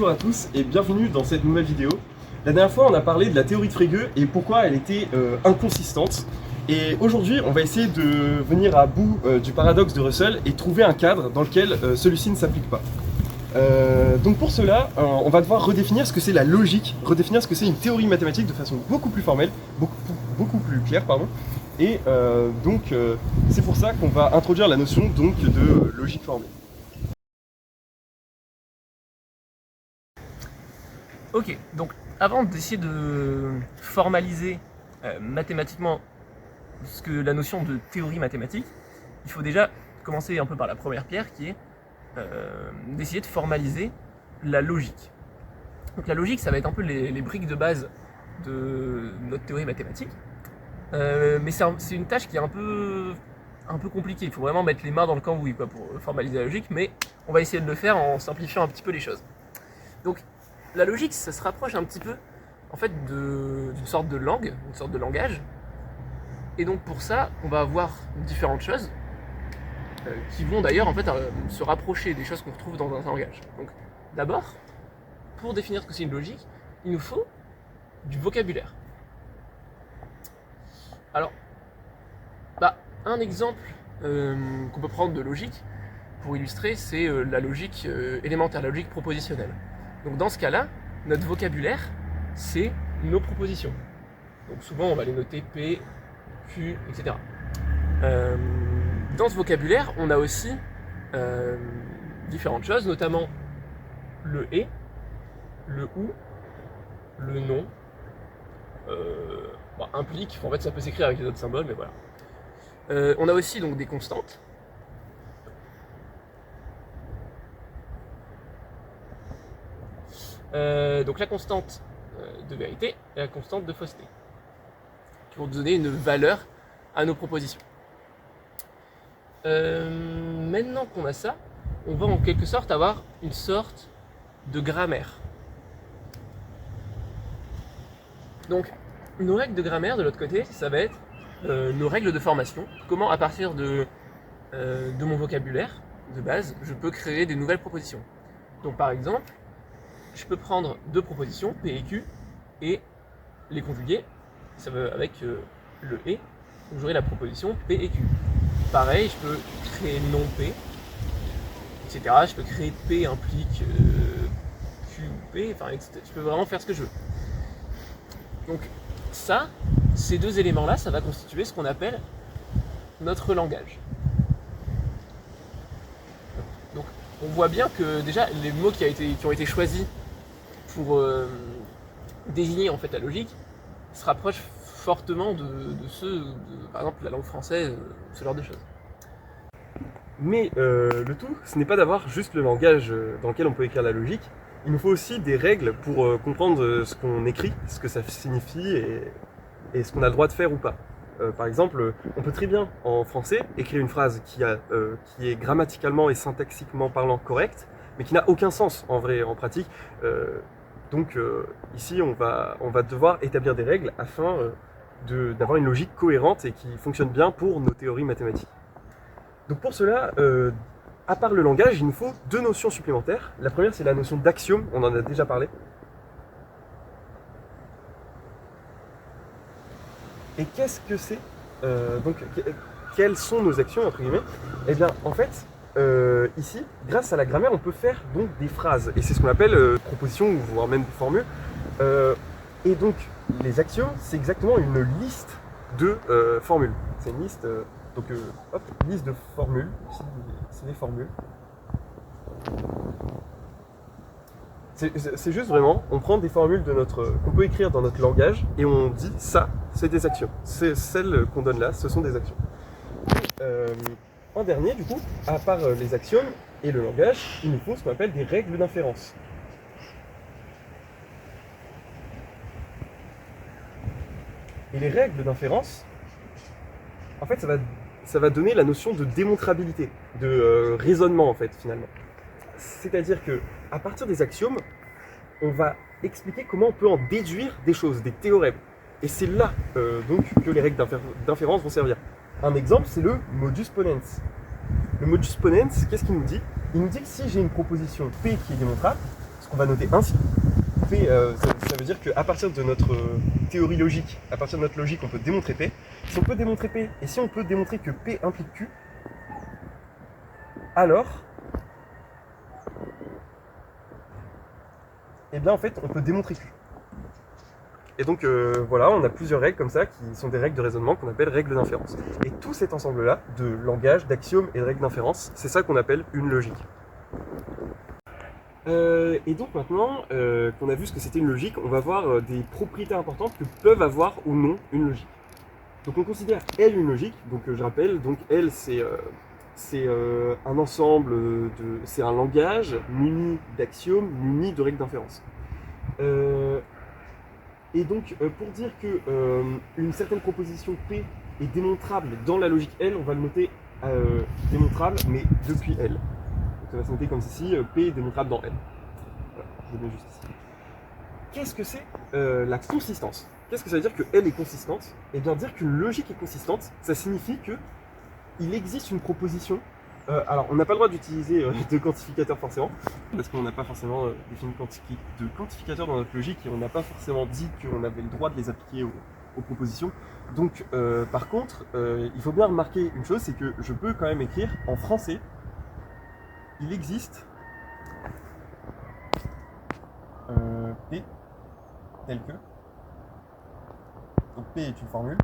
bonjour à tous et bienvenue dans cette nouvelle vidéo. La dernière fois on a parlé de la théorie de Frege et pourquoi elle était inconsistante. Et aujourd'hui on va essayer de venir à bout du paradoxe de Russell et trouver un cadre dans lequel celui-ci ne s'applique pas. Donc pour cela, on va devoir redéfinir ce que c'est la logique, redéfinir ce que c'est une théorie mathématique de façon beaucoup plus formelle, beaucoup plus claire, pardon. Et donc c'est pour ça qu'on va introduire la notion donc de logique formelle. Ok, donc avant d'essayer de formaliser mathématiquement la notion de théorie mathématique, il faut déjà commencer un peu par la première pierre qui est d'essayer de formaliser la logique. Donc la logique, ça va être un peu les briques de base de notre théorie mathématique, mais c'est une tâche qui est un peu compliquée. Il faut vraiment mettre les mains dans le cambouis pour formaliser la logique, mais on va essayer de le faire en simplifiant un petit peu les choses. Donc la logique, ça se rapproche un petit peu en fait d'une sorte de langue, une sorte de langage. Et donc pour ça, on va avoir différentes choses qui vont d'ailleurs en fait se rapprocher des choses qu'on retrouve dans un langage. Donc d'abord, pour définir ce que c'est une logique, il nous faut du vocabulaire. Alors, un exemple qu'on peut prendre de logique pour illustrer, c'est la logique élémentaire, la logique propositionnelle. Donc dans ce cas-là, notre vocabulaire, c'est nos propositions. Donc souvent, on va les noter P, Q, etc. Dans ce vocabulaire, on a aussi différentes choses, notamment le et, le ou, le non, implique, en fait ça peut s'écrire avec les autres symboles, mais voilà. On a aussi donc des constantes. Donc la constante de vérité et la constante de fausseté, qui vont donner une valeur à nos propositions. Maintenant qu'on a ça, on va en quelque sorte avoir une sorte de grammaire. Donc nos règles de grammaire de l'autre côté, ça va être nos règles de formation. Comment à partir de mon vocabulaire de base, je peux créer des nouvelles propositions. Donc par exemple, je peux prendre deux propositions, P et Q, et les conjuguer avec le et, donc j'aurai la proposition P et Q. Pareil, je peux créer non P, etc. Je peux créer P implique Q ou P, enfin, je peux vraiment faire ce que je veux. Donc ça, ces deux éléments-là, ça va constituer ce qu'on appelle notre langage. Donc on voit bien que déjà les mots qui ont été choisis pour désigner en fait la logique se rapprochent fortement de ceux, par exemple la langue française, ce genre de choses. Mais le tout, ce n'est pas d'avoir juste le langage dans lequel on peut écrire la logique. Il nous faut aussi des règles pour comprendre ce qu'on écrit, ce que ça signifie et ce qu'on a le droit de faire ou pas. Par exemple, on peut très bien en français écrire une phrase qui est grammaticalement et syntaxiquement parlant correcte, mais qui n'a aucun sens en vrai, en pratique. Donc ici, on va devoir établir des règles afin d'avoir une logique cohérente et qui fonctionne bien pour nos théories mathématiques. Donc pour cela, à part le langage, il nous faut deux notions supplémentaires. La première, c'est la notion d'axiome, on en a déjà parlé. Et qu'est-ce que c'est donc, quels sont nos actions, entre guillemets? Eh bien, en fait, ici, grâce à la grammaire, on peut faire donc des phrases. Et c'est ce qu'on appelle propositions, voire même des formules. Et donc, les actions, c'est exactement une liste de formules. C'est une liste, liste de formules. Ici, c'est des formules. C'est juste vraiment, on prend des formules qu'on peut écrire dans notre langage et on dit ça, c'est des actions. C'est celles qu'on donne là, ce sont des actions. En dernier, du coup, à part les axiomes et le langage, il nous faut ce qu'on appelle des règles d'inférence. Et les règles d'inférence, en fait, ça va donner la notion de démontrabilité, de raisonnement, en fait, finalement. C'est-à-dire que à partir des axiomes, on va expliquer comment on peut en déduire des choses, des théorèmes. Et c'est là donc que les règles d'inférence vont servir. Un exemple, c'est le modus ponens. Le modus ponens, qu'est-ce qu'il nous dit? Il nous dit que si j'ai une proposition P qui est démontrable, ce qu'on va noter ainsi. P, ça veut dire qu'à partir de notre théorie logique, à partir de notre logique, on peut démontrer P. Si on peut démontrer P, et si on peut démontrer que P implique Q, alors, eh bien en fait, on peut démontrer Q. Et donc voilà, on a plusieurs règles comme ça qui sont des règles de raisonnement qu'on appelle règles d'inférence. Et tout cet ensemble-là, de langage, d'axiomes et de règles d'inférence, c'est ça qu'on appelle une logique. Et donc maintenant qu'on a vu ce que c'était une logique, on va voir des propriétés importantes que peuvent avoir ou non une logique. Donc on considère L une logique, donc je rappelle, donc L c'est un ensemble, c'est un langage muni d'axiomes, muni de règles d'inférence. Et donc pour dire que une certaine proposition P est démontrable dans la logique L, on va le noter démontrable, mais depuis L. Ça va se noter comme ceci, P est démontrable dans L. Voilà, je le mets juste ici. Qu'est-ce que c'est la consistance? Qu'est-ce que ça veut dire que L est consistante? Eh bien, dire qu'une logique est consistante, ça signifie qu'il existe une proposition. Alors, on n'a pas le droit d'utiliser de quantificateur forcément, parce qu'on n'a pas forcément défini de quantificateur dans notre logique et on n'a pas forcément dit qu'on avait le droit de les appliquer aux propositions. Donc, par contre, il faut bien remarquer une chose, c'est que je peux quand même écrire en français. Il existe P tel que, donc P est une formule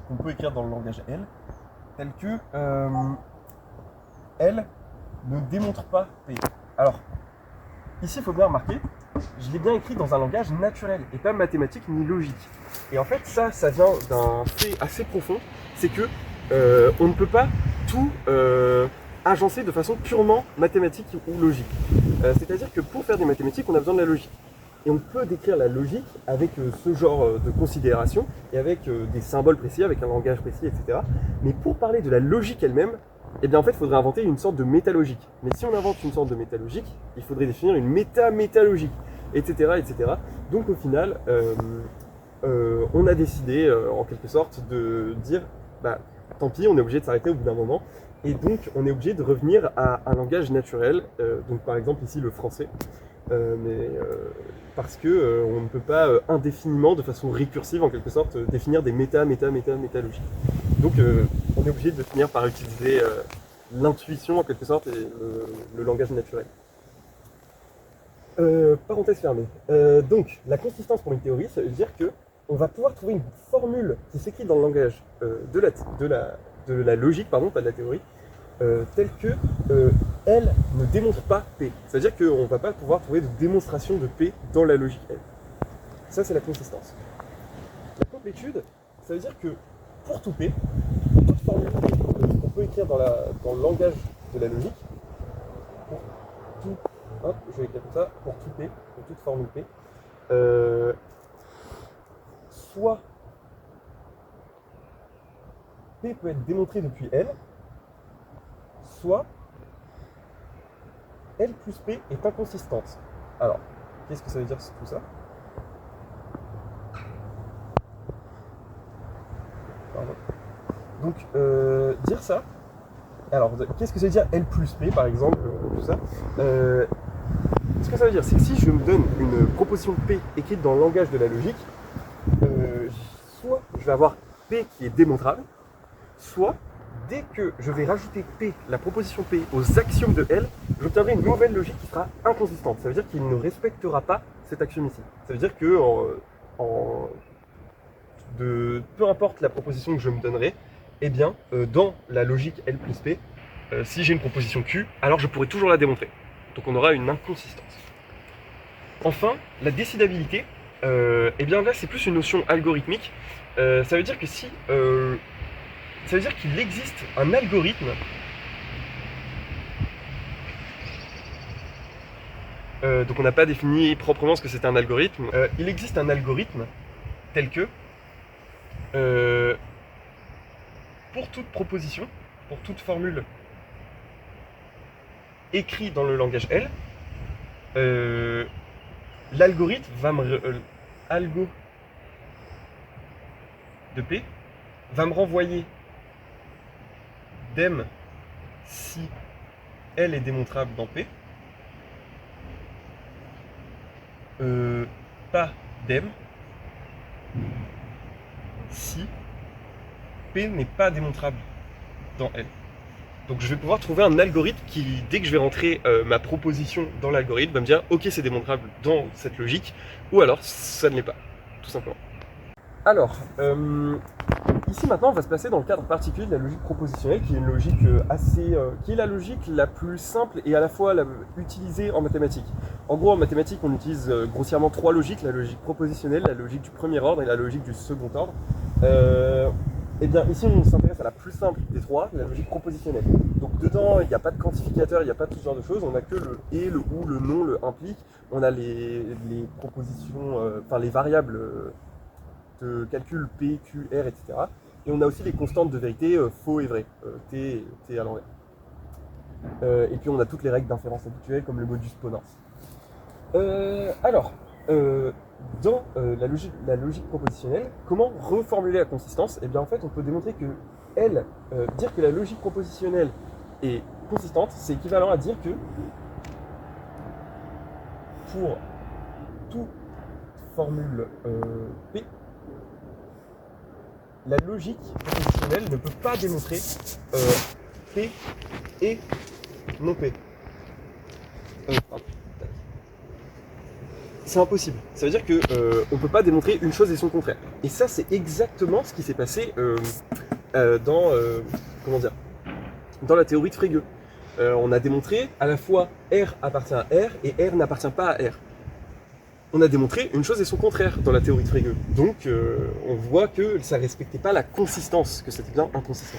qu'on peut écrire dans le langage L, tel que L ne démontre pas P. Alors, ici il faut bien remarquer, je l'ai bien écrit dans un langage naturel et pas mathématique ni logique. Et en fait ça vient d'un fait assez profond, c'est que on ne peut pas tout agencé de façon purement mathématique ou logique. C'est-à-dire que pour faire des mathématiques, on a besoin de la logique. Et on peut décrire la logique avec ce genre de considération et avec des symboles précis, avec un langage précis, etc. Mais pour parler de la logique elle-même, eh bien en fait, il faudrait inventer une sorte de métalogique. Mais si on invente une sorte de métalogique, il faudrait définir une métamétalogique, etc., etc. Donc au final, on a décidé, en quelque sorte, de dire, bah, tant pis, on est obligé de s'arrêter au bout d'un moment. Et donc, on est obligé de revenir à un langage naturel, donc par exemple ici le français, parce que on ne peut pas indéfiniment, de façon récursive en quelque sorte, définir des métalogiques. Donc, on est obligé de finir par utiliser l'intuition en quelque sorte et le langage naturel. Parenthèse fermée. Donc, la consistance pour une théorie, ça veut dire que on va pouvoir trouver une formule qui s'écrit dans le langage de la logique, pardon, pas de la théorie, telle que L ne démontre pas P. C'est-à-dire qu'on ne va pas pouvoir trouver de démonstration de P dans la logique L. Ça, c'est la consistance. La complétude, ça veut dire que pour tout P, toute formule P qu'on peut écrire dans le langage de la logique, pour tout, hop, je vais écrire comme ça, pour tout P, pour toute formule P, soit P peut être démontré depuis L, soit L plus P est inconsistante. Alors, qu'est-ce que ça veut dire tout ça? Pardon. Donc, dire ça, alors, qu'est-ce que ça veut dire L plus P, par exemple, tout ça ce que ça veut dire, c'est que si je me donne une proposition P écrite dans le langage de la logique, soit je vais avoir P qui est démontrable, soit dès que je vais rajouter P, la proposition P, aux axiomes de L, j'obtiendrai une nouvelle logique qui sera inconsistante. Ça veut dire qu'il ne respectera pas cet axiome ici. Ça veut dire que peu importe la proposition que je me donnerai, eh bien, dans la logique L plus P, si j'ai une proposition Q, alors je pourrai toujours la démontrer. Donc on aura une inconsistance. Enfin, la décidabilité, eh bien là c'est plus une notion algorithmique. Ça veut dire que si... ça veut dire qu'il existe un algorithme donc on n'a pas défini proprement ce que c'était un algorithme. Il existe un algorithme tel que pour toute proposition, pour toute formule écrite dans le langage L, l'algorithme va algo de P va me renvoyer dem si L est démontrable dans P, pas d'M si P n'est pas démontrable dans L. Donc je vais pouvoir trouver un algorithme qui, dès que je vais rentrer ma proposition dans l'algorithme, va me dire ok c'est démontrable dans cette logique, ou alors ça ne l'est pas, tout simplement. Alors, ici maintenant on va se placer dans le cadre particulier de la logique propositionnelle, qui est une logique qui est la logique la plus simple et à la fois utilisée en mathématiques. En gros en mathématiques on utilise grossièrement 3 logiques, la logique propositionnelle, la logique du premier ordre et la logique du second ordre. Et bien ici on s'intéresse à la plus simple des 3, la logique propositionnelle. Donc dedans il n'y a pas de quantificateur, il n'y a pas tout ce genre de choses, on a que le et, le ou, le non, le implique, on a les propositions, enfin les variables de calcul P, Q, R, etc. Et on a aussi les constantes de vérité faux et vrai, T à l'envers. Et puis on a toutes les règles d'inférence habituelles comme le modus ponens. Dans la logique propositionnelle, comment reformuler la consistance? Et bien en fait on peut démontrer que dire que la logique propositionnelle est consistante, c'est équivalent à dire que pour toute formule P, la logique propositionnelle ne peut pas démontrer P et non P. C'est impossible. Ça veut dire que on peut pas démontrer une chose et son contraire. Et ça, c'est exactement ce qui s'est passé dans la théorie de Frege. On a démontré à la fois R appartient à R et R n'appartient pas à R. On a démontré une chose et son contraire dans la théorie de Frege. Donc on voit que ça respectait pas la consistance, que c'était bien inconsistant.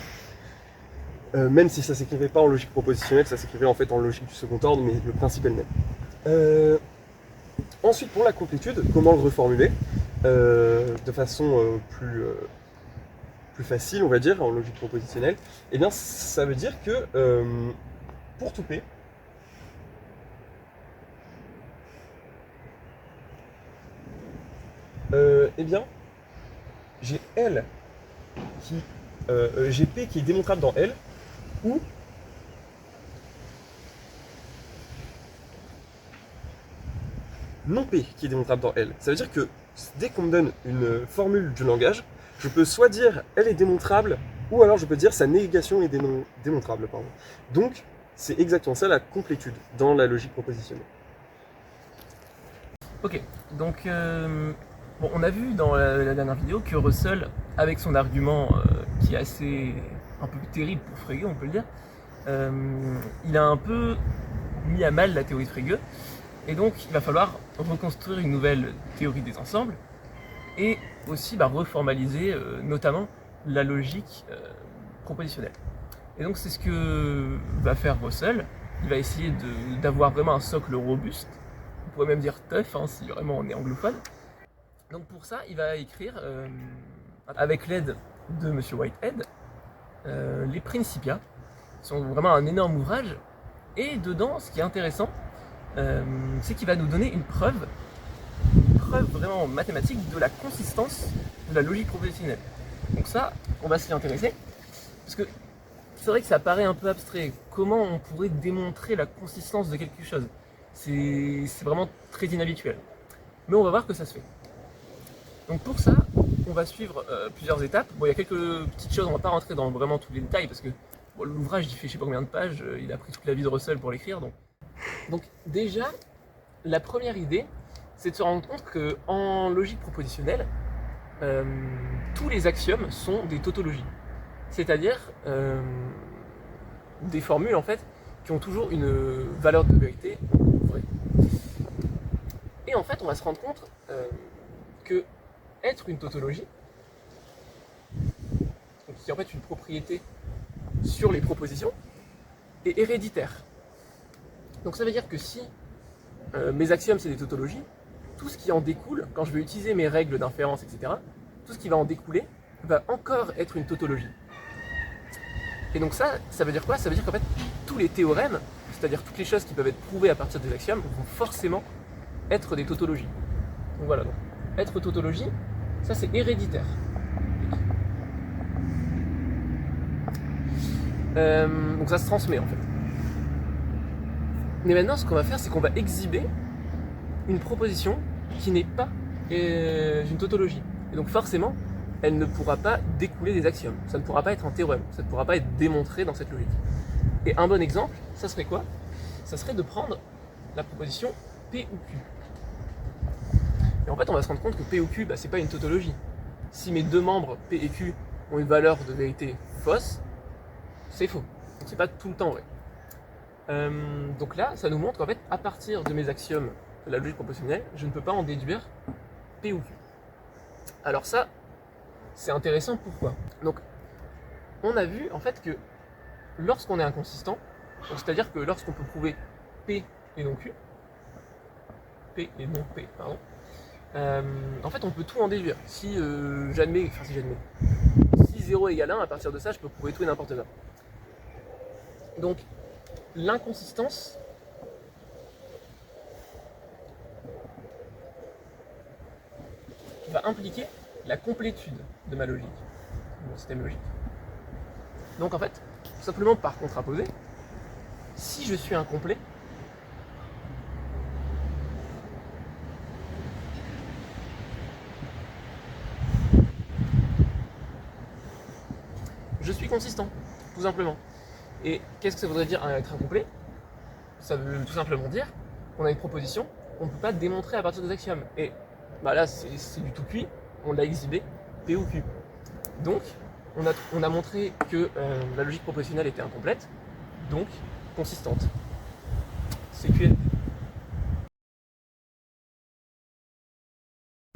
Même si ça s'écrivait pas en logique propositionnelle, ça s'écrivait en fait en logique du second ordre, mais le principe est le même. Ensuite, pour la complétude, comment le reformuler de façon plus facile, on va dire, en logique propositionnelle? Eh bien, ça veut dire que pour tout P, eh bien, j'ai j'ai P qui est démontrable dans L, ou non P qui est démontrable dans L. Ça veut dire que dès qu'on me donne une formule du langage, je peux soit dire elle est démontrable, ou alors je peux dire sa négation est démontrable. Pardon. Donc, c'est exactement ça la complétude dans la logique propositionnelle. Ok, donc bon, on a vu dans la dernière vidéo que Russell, avec son argument qui est assez un peu terrible pour Frege, on peut le dire, il a un peu mis à mal la théorie de Frege, et donc il va falloir reconstruire une nouvelle théorie des ensembles, et aussi reformaliser notamment la logique propositionnelle. Et donc c'est ce que va faire Russell. Il va essayer d'avoir vraiment un socle robuste, on pourrait même dire tough si vraiment on est anglophone. Donc pour ça, il va écrire, avec l'aide de M. Whitehead, les Principia, qui sont vraiment un énorme ouvrage, et dedans, ce qui est intéressant, c'est qu'il va nous donner une preuve vraiment mathématique de la consistance de la logique propositionnelle. Donc ça, on va s'y intéresser, parce que c'est vrai que ça paraît un peu abstrait. Comment on pourrait démontrer la consistance de quelque chose? C'est vraiment très inhabituel. Mais on va voir que ça se fait. Donc pour ça, on va suivre plusieurs étapes. Bon, il y a quelques petites choses, on va pas rentrer dans vraiment tous les détails, parce que bon, l'ouvrage il fait je sais pas combien de pages, il a pris toute la vie de Russell pour l'écrire. Donc déjà, la première idée, c'est de se rendre compte qu'en logique propositionnelle, tous les axiomes sont des tautologies. C'est-à-dire des formules en fait qui ont toujours une valeur de vérité vraie. Et en fait, on va se rendre compte que être une tautologie, qui est en fait une propriété sur les propositions, est héréditaire. Donc ça veut dire que si mes axiomes c'est des tautologies, tout ce qui en découle, quand je vais utiliser mes règles d'inférence, etc., tout ce qui va en découler va encore être une tautologie. Et donc ça veut dire quoi? Ça veut dire qu'en fait, tous les théorèmes, c'est-à-dire toutes les choses qui peuvent être prouvées à partir des axiomes, vont forcément être des tautologies. Donc voilà, donc, être tautologie, ça c'est héréditaire. Donc ça se transmet en fait. Mais maintenant, ce qu'on va faire, c'est qu'on va exhiber une proposition qui n'est pas une tautologie. Et donc forcément, elle ne pourra pas découler des axiomes. Ça ne pourra pas être un théorème, ça ne pourra pas être démontré dans cette logique. Et un bon exemple, ça serait quoi? Ça serait de prendre la proposition P ou Q. Et en fait, on va se rendre compte que P ou Q, c'est pas une tautologie. Si mes deux membres P et Q ont une valeur de vérité fausse, c'est faux. Donc c'est pas tout le temps vrai. Donc là, ça nous montre qu'en fait, à partir de mes axiomes de la logique propositionnelle, je ne peux pas en déduire P ou Q. Alors ça, c'est intéressant, pourquoi? Donc, on a vu en fait que lorsqu'on est inconsistant, c'est-à-dire que lorsqu'on peut prouver P et non Q, P et non P, pardon, en fait on peut tout en déduire. Si j'admets, si 0 égale 1, à partir de ça, je peux prouver tout et n'importe quoi. Donc, l'inconsistance va impliquer la complétude de ma logique, de mon système logique. Donc en fait, tout simplement par contraposé, si je suis incomplet, je suis consistant, tout simplement. Et qu'est-ce que ça voudrait dire être incomplet? Ça veut tout simplement dire qu'on a une proposition qu'on ne peut pas démontrer à partir des axiomes. Et là, c'est du tout cuit, on l'a exhibé, P ou Q. Donc, on a montré que la logique propositionnelle était incomplète, donc consistante. C'est QL.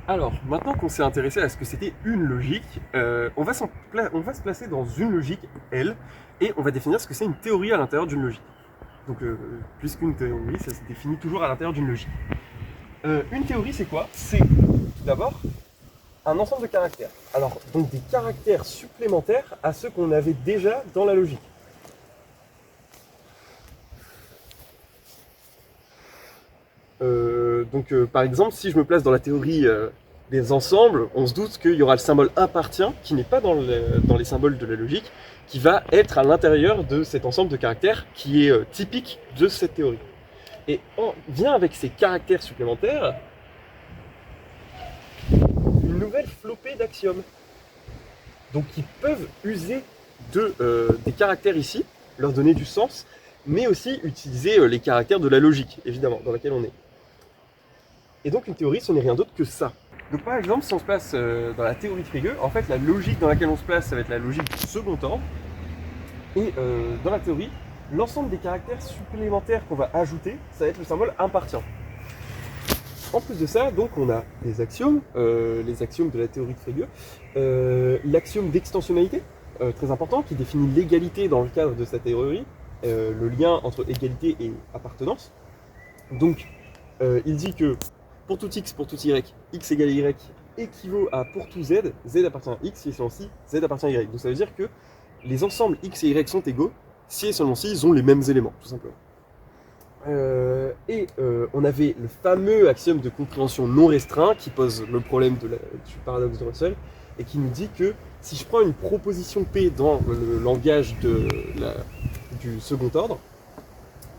Alors, maintenant qu'on s'est intéressé à ce que c'était une logique, on va se placer dans une logique, L, et on va définir ce que c'est une théorie à l'intérieur d'une logique. Donc, puisqu'une théorie, ça se définit toujours à l'intérieur d'une logique. Une théorie, c'est quoi? C'est, tout d'abord, un ensemble de caractères. Alors, donc des caractères supplémentaires à ceux qu'on avait déjà dans la logique. Par exemple, si je me place dans la théorie des ensembles, on se doute qu'il y aura le symbole appartient, qui n'est pas dans les symboles de la logique, qui va être à l'intérieur de cet ensemble de caractères qui est typique de cette théorie. Et on vient avec ces caractères supplémentaires une nouvelle flopée d'axiomes. Donc qui peuvent user des caractères ici, leur donner du sens, mais aussi utiliser les caractères de la logique, évidemment, dans laquelle on est. Et donc une théorie, ce n'est rien d'autre que ça. Donc par exemple, si on se place dans la théorie de Frege, en fait la logique dans laquelle on se place, ça va être la logique du second ordre. Et dans la théorie, l'ensemble des caractères supplémentaires qu'on va ajouter, ça va être le symbole appartient. En plus de ça, donc on a les axiomes de la théorie de Frege, l'axiome d'extensionnalité, très important, qui définit l'égalité dans le cadre de sa théorie, le lien entre égalité et appartenance. Donc, il dit que pour tout x, pour tout y, x égale y équivaut à pour tout z, z appartient à x, si et seulement si, z appartient à y. Donc ça veut dire que les ensembles x et y sont égaux, si et seulement si ils ont les mêmes éléments, tout simplement. On avait le fameux axiome de compréhension non restreint qui pose le problème du paradoxe de Russell et qui nous dit que si je prends une proposition P dans le langage du second ordre,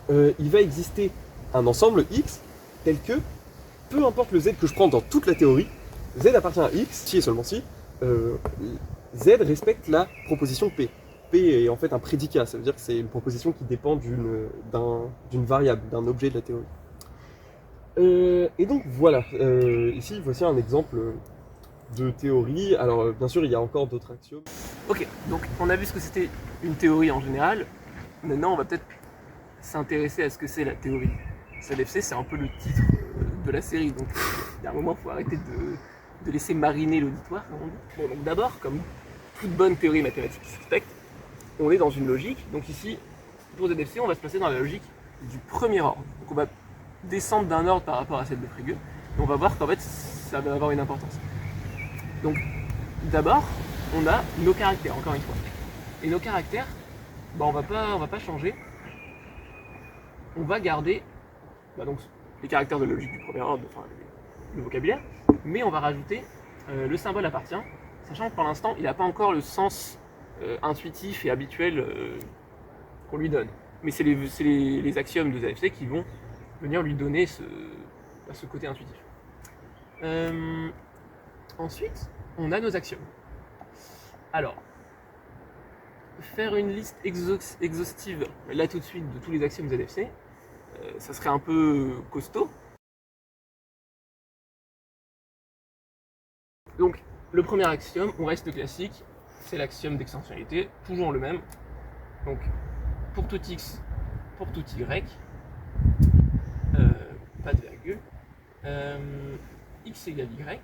il va exister un ensemble X tel que, peu importe le Z que je prends dans toute la théorie, Z appartient à X, si et seulement si, Z respecte la proposition P. P est en fait un prédicat, ça veut dire que c'est une proposition qui dépend d'une variable, d'un objet de la théorie. Et donc voilà, ici voici un exemple de théorie. Alors bien sûr il y a encore d'autres axiomes. Ok, donc on a vu ce que c'était une théorie en général. Maintenant on va peut-être s'intéresser à ce que c'est la théorie. CLFC, c'est un peu le titre de la série, donc il y a un moment il faut arrêter de laisser mariner l'auditoire, comme on dit. Bon, donc d'abord, comme toute bonne théorie mathématique qui se respecte, on est dans une logique. Donc ici, pour ZFC, on va se placer dans la logique du premier ordre. Donc on va descendre d'un ordre par rapport à celle de Frege, et on va voir qu'en fait, ça va avoir une importance. Donc d'abord, on a nos caractères, encore une fois. Et nos caractères, on va pas changer. On va garder donc, les caractères de la logique du premier ordre, enfin le vocabulaire, mais on va rajouter le symbole appartient, sachant que pour l'instant, il n'a pas encore le sens intuitif et habituel qu'on lui donne. Mais c'est les axiomes de ZFC qui vont venir lui donner ce côté intuitif. Ensuite, on a nos axiomes. Alors, faire une liste exhaustive, là tout de suite, de tous les axiomes ZFC, ça serait un peu costaud. Donc, le premier axiome, on reste classique, c'est l'axiome d'extensionnalité, toujours le même. Donc, pour tout x, pour tout y, pas de virgule, x égale y,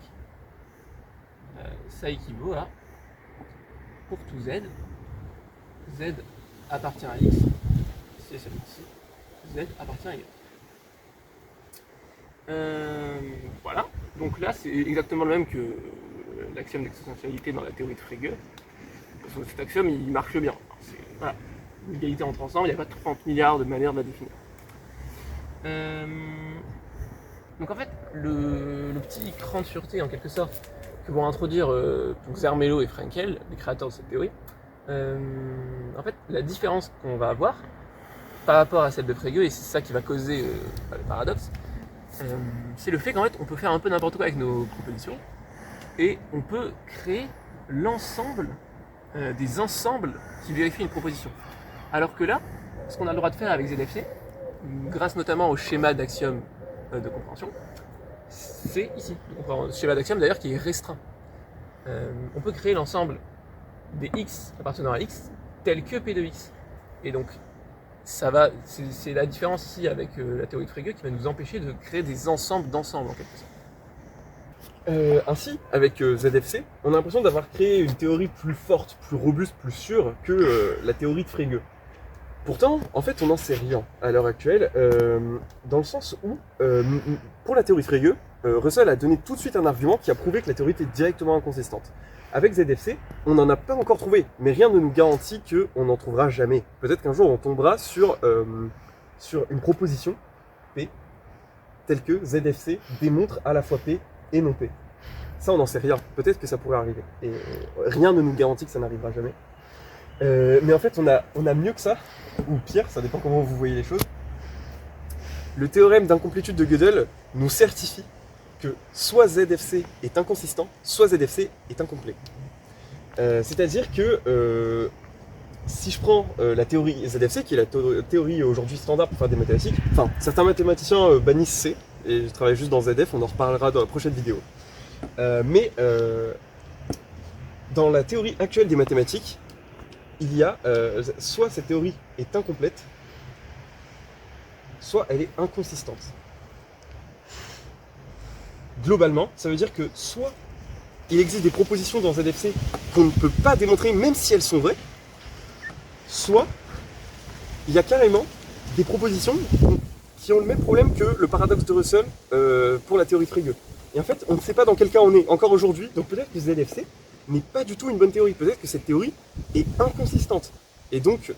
ça équivaut à, pour tout z, z appartient à x, c'est celui-ci, z appartient à y. Voilà, donc là c'est exactement le même que l'axiome d'extensionnalité dans la théorie de Frege. Cet axiome il marche bien. Voilà, l'égalité entre ensemble, il n'y a pas 30 milliards de manières de la définir. Donc en fait, le petit cran de sûreté en quelque sorte que vont introduire Zermelo et Frenkel, les créateurs de cette théorie, en fait la différence qu'on va avoir par rapport à celle de Frege, et c'est ça qui va causer le paradoxe, c'est le fait qu'en fait on peut faire un peu n'importe quoi avec nos propositions et on peut créer l'ensemble des ensembles qui vérifient une proposition. Alors que là, ce qu'on a le droit de faire avec ZFC, grâce notamment au schéma d'axiome de compréhension, c'est ici, le schéma d'axiome d'ailleurs qui est restreint. On peut créer l'ensemble des x appartenant à x tel que P de x. Et donc, c'est la différence ici avec la théorie de Frege qui va nous empêcher de créer des ensembles d'ensembles en quelque sorte. Ainsi, avec ZFC, on a l'impression d'avoir créé une théorie plus forte, plus robuste, plus sûre que la théorie de Frege. Pourtant, en fait, on n'en sait rien à l'heure actuelle, dans le sens où, pour la théorie de Frege, Russell a donné tout de suite un argument qui a prouvé que la théorie était directement inconsistante. Avec ZFC, on n'en a pas encore trouvé, mais rien ne nous garantit qu'on n'en trouvera jamais. Peut-être qu'un jour on tombera sur une proposition P, telle que ZFC démontre à la fois P et non P. Ça, on n'en sait rien. Peut-être que ça pourrait arriver. Et rien ne nous garantit que ça n'arrivera jamais. Mais en fait, on a mieux que ça, ou pire, ça dépend comment vous voyez les choses. Le théorème d'incomplétude de Gödel nous certifie que soit ZFC est inconsistant, soit ZFC est incomplet. C'est-à-dire que si je prends la théorie ZFC, qui est la théorie aujourd'hui standard pour faire des mathématiques, enfin, certains mathématiciens bannissent C, et je travaille juste dans ZF, on en reparlera dans la prochaine vidéo. Mais dans la théorie actuelle des mathématiques, il y a soit cette théorie est incomplète, soit elle est inconsistante. Globalement, ça veut dire que soit il existe des propositions dans ZFC qu'on ne peut pas démontrer même si elles sont vraies, soit il y a carrément des propositions qui ont le même problème que le paradoxe de Russell pour la théorie de Frege. Et en fait, on ne sait pas dans quel cas on est encore aujourd'hui, donc peut-être que ZFC n'est pas du tout une bonne théorie, peut-être que cette théorie est inconsistante. Et donc,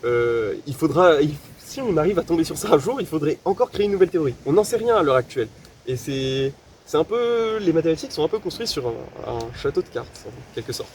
si on arrive à tomber sur ça un jour, il faudrait encore créer une nouvelle théorie. On n'en sait rien à l'heure actuelle. Et c'est un peu, les mathématiques sont un peu construites sur un château de cartes, en quelque sorte.